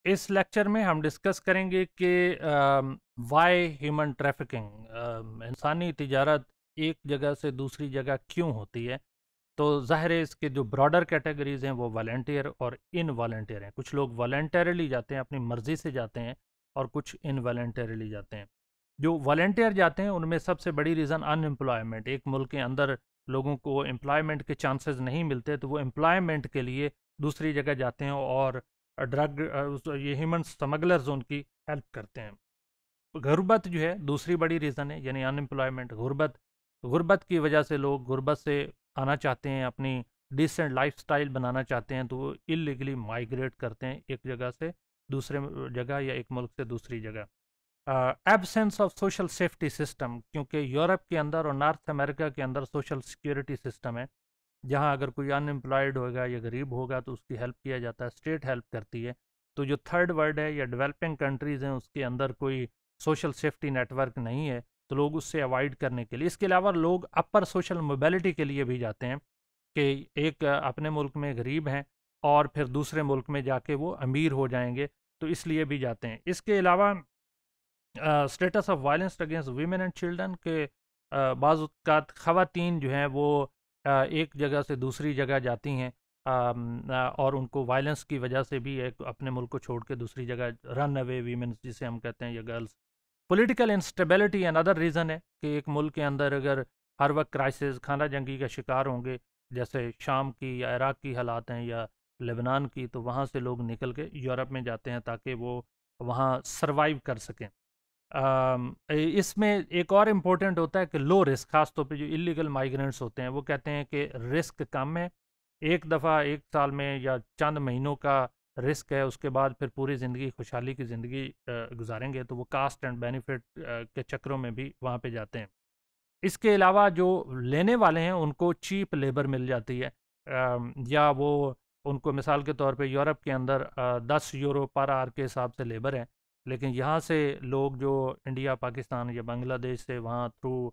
اس lecture میں ہم discuss کریں گے کہ وائی ہیومن ٹریفکنگ انسانی تجارت ایک جگہ سے دوسری جگہ کیوں ہوتی ہے. تو ظاہر ہے اس کے جو براڈر کیٹیگریز ہیں وہ والنٹیئر اور ان والنٹیئر ہیں. کچھ لوگ والنٹیرلی جاتے ہیں، اپنی مرضی سے جاتے ہیں، اور کچھ ان والنٹیرلی جاتے ہیں. جو والنٹیئر جاتے ہیں ان میں سب سے بڑی ریزن ان امپلائمنٹ. ایک ملک کے اندر لوگوں کو امپلائمنٹ کے چانسز نہیں ملتے تو وہ امپلائمنٹ کے لیے دوسری جگہ جاتے ہیں اور ڈرگ یہ ہیومن سمگلرز ان کی ہیلپ کرتے ہیں. غربت جو ہے دوسری بڑی ریزن ہے، یعنی ان امپلائمنٹ. غربت کی وجہ سے لوگ غربت سے آنا چاہتے ہیں، اپنی ڈیسنٹ لائف سٹائل بنانا چاہتے ہیں، تو وہ اللیگلی مائگریٹ کرتے ہیں ایک جگہ سے دوسرے جگہ یا ایک ملک سے دوسری جگہ. Absence of social safety system, کیونکہ یورپ کے اندر اور نارتھ امریکہ کے اندر سوشل سیکیورٹی سسٹم ہے، جہاں اگر کوئی ان امپلائڈ ہوگا یا غریب ہوگا تو اس کی ہیلپ کیا جاتا ہے، اسٹیٹ ہیلپ کرتی ہے. تو جو تھرڈ ورلڈ ہے یا ڈیولپنگ کنٹریز ہیں اس کے اندر کوئی سوشل سیفٹی نیٹ ورک نہیں ہے تو لوگ اس سے اوائڈ کرنے کے لیے، اس کے علاوہ لوگ اپر سوشل موبیلٹی کے لیے بھی جاتے ہیں کہ ایک اپنے ملک میں غریب ہیں اور پھر دوسرے ملک میں جا کے وہ امیر ہو جائیں گے، تو اس لیے بھی جاتے ہیں. اس کے علاوہ status of violence against women and children کے بعض اوقات خواتین جو ہیں وہ ایک جگہ سے دوسری جگہ جاتی ہیں اور ان کو وائلنس کی وجہ سے بھی ایک اپنے ملک کو چھوڑ کے دوسری جگہ رن اوے ویمن جسے ہم کہتے ہیں یا girls. Political instability and other reason ہے کہ ایک ملک کے اندر اگر ہر وقت کرائسس خانہ جنگی کا شکار ہوں گے، جیسے شام کی یا عراق کی حالات ہیں یا لبنان کی، تو وہاں سے لوگ نکل کے یورپ میں جاتے ہیں تاکہ وہ وہاں سروائیو کر سکیں. اس میں ایک اور امپورٹنٹ ہوتا ہے کہ لو رسک، خاص طور پہ جو اللیگل مائیگرینٹس ہوتے ہیں وہ کہتے ہیں کہ رسک کم ہے، ایک دفعہ ایک سال میں یا چند مہینوں کا رسک ہے، اس کے بعد پھر پوری زندگی خوشحالی کی زندگی گزاریں گے، تو وہ کاسٹ اینڈ بینیفٹ کے چکروں میں بھی وہاں پہ جاتے ہیں. اس کے علاوہ جو لینے والے ہیں ان کو چیپ لیبر مل جاتی ہے، یا وہ ان کو مثال کے طور پہ یورپ کے اندر 10 یورو پر آور کے حساب سے لیبر ہے، لیکن یہاں سے لوگ جو انڈیا، پاکستان یا بنگلہ دیش سے وہاں تھرو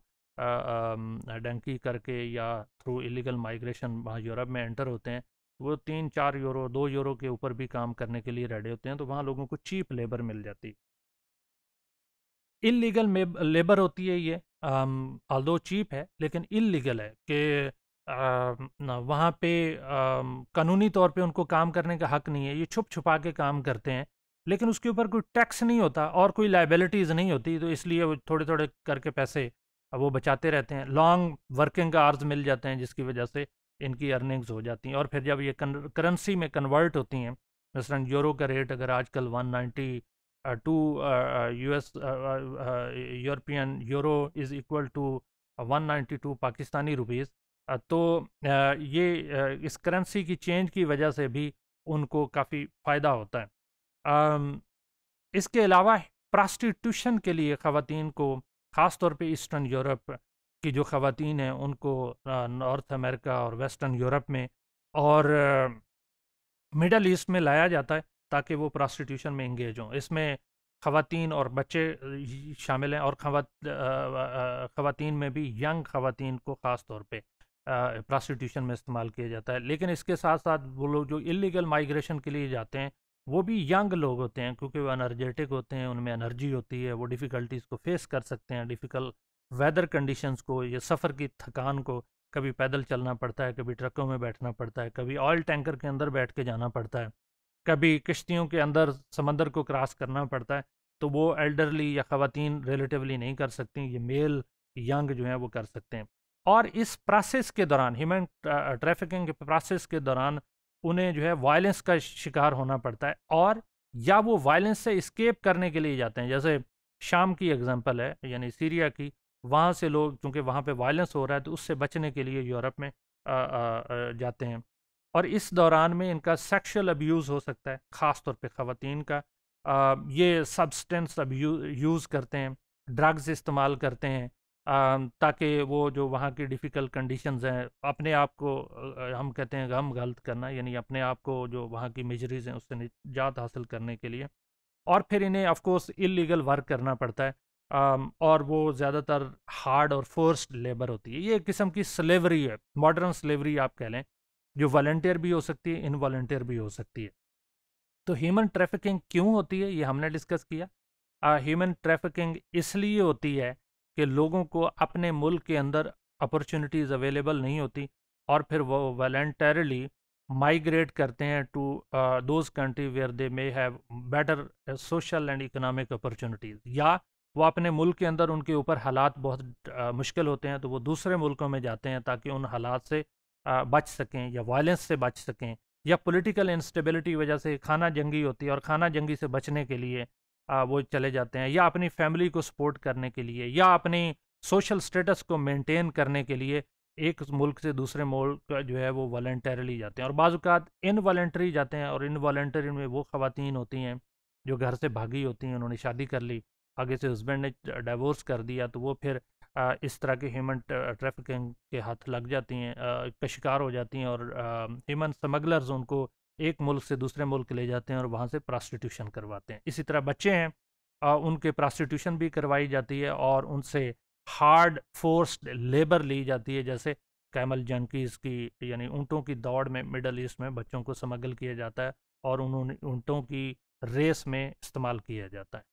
ڈنکی کر کے یا تھرو ایلیگل مائیگریشن وہاں یورپ میں انٹر ہوتے ہیں، وہ 3-4 یورو 2 یورو کے اوپر بھی کام کرنے کے لیے ریڈی ہوتے ہیں، تو وہاں لوگوں کو چیپ لیبر مل جاتی. اللیگل لیبر ہوتی ہے یہ، آلدو چیپ ہے لیکن اللیگل ہے کہ وہاں پہ قانونی طور پہ ان کو کام کرنے کا حق نہیں ہے، یہ چھپ چھپا کے کام کرتے ہیں، لیکن اس کے اوپر کوئی ٹیکس نہیں ہوتا اور کوئی لائبلٹیز نہیں ہوتی، تو اس لیے وہ تھوڑے تھوڑے کر کے پیسے وہ بچاتے رہتے ہیں. لانگ ورکنگ آورز مل جاتے ہیں جس کی وجہ سے ان کی ارننگز ہو جاتی ہیں، اور پھر جب یہ کرنسی میں کنورٹ ہوتی ہیں، مثلا یورو کا ریٹ اگر آج کل 190 to U S European euro is equal to 192 Pakistani rupees, تو یہ اس کرنسی کی چینج کی وجہ سے بھی ان کو کافی فائدہ ہوتا ہے. اس کے علاوہ پراسٹیٹیوشن کے لیے خواتین کو، خاص طور پہ ایسٹرن یورپ کی جو خواتین ہیں ان کو نارتھ امریکہ اور ویسٹرن یورپ میں اور مڈل ایسٹ میں لایا جاتا ہے تاکہ وہ پراسٹیٹیوشن میں انگیج ہوں. اس میں خواتین اور بچے شامل ہیں، اور خواتین میں بھی ینگ خواتین کو خاص طور پہ پراسٹیٹیوشن میں استعمال کیا جاتا ہے. لیکن اس کے ساتھ ساتھ وہ لوگ جو اللیگل مائیگریشن کے لیے جاتے ہیں وہ بھی ینگ لوگ ہوتے ہیں، کیونکہ وہ انرجیٹک ہوتے ہیں، ان میں انرجی ہوتی ہے، وہ ڈیفیکلٹیز کو فیس کر سکتے ہیں، ڈیفیکلٹ ویدر کنڈیشنز کو یا سفر کی تھکان کو. کبھی پیدل چلنا پڑتا ہے، کبھی ٹرکوں میں بیٹھنا پڑتا ہے، کبھی آئل ٹینکر کے اندر بیٹھ کے جانا پڑتا ہے، کبھی کشتیوں کے اندر سمندر کو کراس کرنا پڑتا ہے، تو وہ ایلڈرلی یا خواتین ریلیٹیولی نہیں کر سکتی، یہ میل ینگ جو ہیں وہ کر سکتے ہیں. اور اس پروسیس کے دوران، ہیومن ٹریفکنگ کے پروسیس کے دوران انہیں جو ہے وائلنس کا شکار ہونا پڑتا ہے، اور یا وہ وائلنس سے اسکیپ کرنے کے لیے جاتے ہیں. جیسے شام کی ایگزامپل ہے، یعنی سیریا کی، وہاں سے لوگ چونکہ وہاں پہ وائلنس ہو رہا ہے تو اس سے بچنے کے لیے یورپ میں جاتے ہیں، اور اس دوران میں ان کا سیکشل ابیوز ہو سکتا ہے، خاص طور پہ خواتین کا. یہ سبسٹنس یوز کرتے ہیں، ڈرگز استعمال کرتے ہیں، تاکہ وہ جو وہاں کی ڈیفیکلٹ کنڈیشنز ہیں، اپنے آپ کو ہم کہتے ہیں غم غلط کرنا، یعنی اپنے آپ کو جو وہاں کی میجریز ہیں اس سے نجات حاصل کرنے کے لیے. اور پھر انہیں آف کورس اللیگل ورک کرنا پڑتا ہے، اور وہ زیادہ تر ہارڈ اور فورسڈ لیبر ہوتی ہے. یہ ایک قسم کی سلیوری ہے، ماڈرن سلیوری آپ کہہ لیں، جو والنٹیئر بھی ہو سکتی ہے، ان والنٹیئر بھی ہو سکتی ہے. تو ہیومن ٹریفکنگ کیوں ہوتی ہے یہ ہم نے ڈسکس کیا. ہیومن ٹریفکنگ اس لیے ہوتی ہے کہ لوگوں کو اپنے ملک کے اندر اپرچونیٹیز اویلیبل نہیں ہوتی اور پھر وہ والنٹیرلی مائیگریٹ کرتے ہیں to those country where they may have better social and economic opportunities, یا وہ اپنے ملک کے اندر ان کے اوپر حالات بہت مشکل ہوتے ہیں تو وہ دوسرے ملکوں میں جاتے ہیں تاکہ ان حالات سے بچ سکیں یا وائلنس سے بچ سکیں، یا پولیٹیکل انسٹیبلٹی وجہ سے خانہ جنگی ہوتی ہے اور خانہ جنگی سے بچنے کے لیے وہ چلے جاتے ہیں، یا اپنی فیملی کو سپورٹ کرنے کے لیے، یا اپنی سوشل سٹیٹس کو مینٹین کرنے کے لیے ایک ملک سے دوسرے ملک جو ہے وہ والنٹریلی جاتے ہیں. اور بعض اوقات انوالنٹری جاتے ہیں، اور انوالنٹری میں وہ خواتین ہوتی ہیں جو گھر سے بھاگی ہوتی ہیں، انہوں نے شادی کر لی، آگے سے ہسبینڈ نے ڈائیورس کر دیا تو وہ پھر اس طرح کے ہیومن ٹریفکنگ کے ہاتھ لگ جاتی ہیں، کا شکار ہو جاتی ہیں، اور ہیومن سمگلرز ان کو ایک ملک سے دوسرے ملک لے جاتے ہیں اور وہاں سے پراسٹیٹیوشن کرواتے ہیں. اسی طرح بچے ہیں، ان کے پراسٹیٹیوشن بھی کروائی جاتی ہے اور ان سے ہارڈ فورسڈ لیبر لی جاتی ہے، جیسے کیمل جنکیز کی، یعنی اونٹوں کی دوڑ میں مڈل ایسٹ میں بچوں کو سمگل کیا جاتا ہے اور انہوں نے اونٹوں کی ریس میں استعمال کیا جاتا ہے.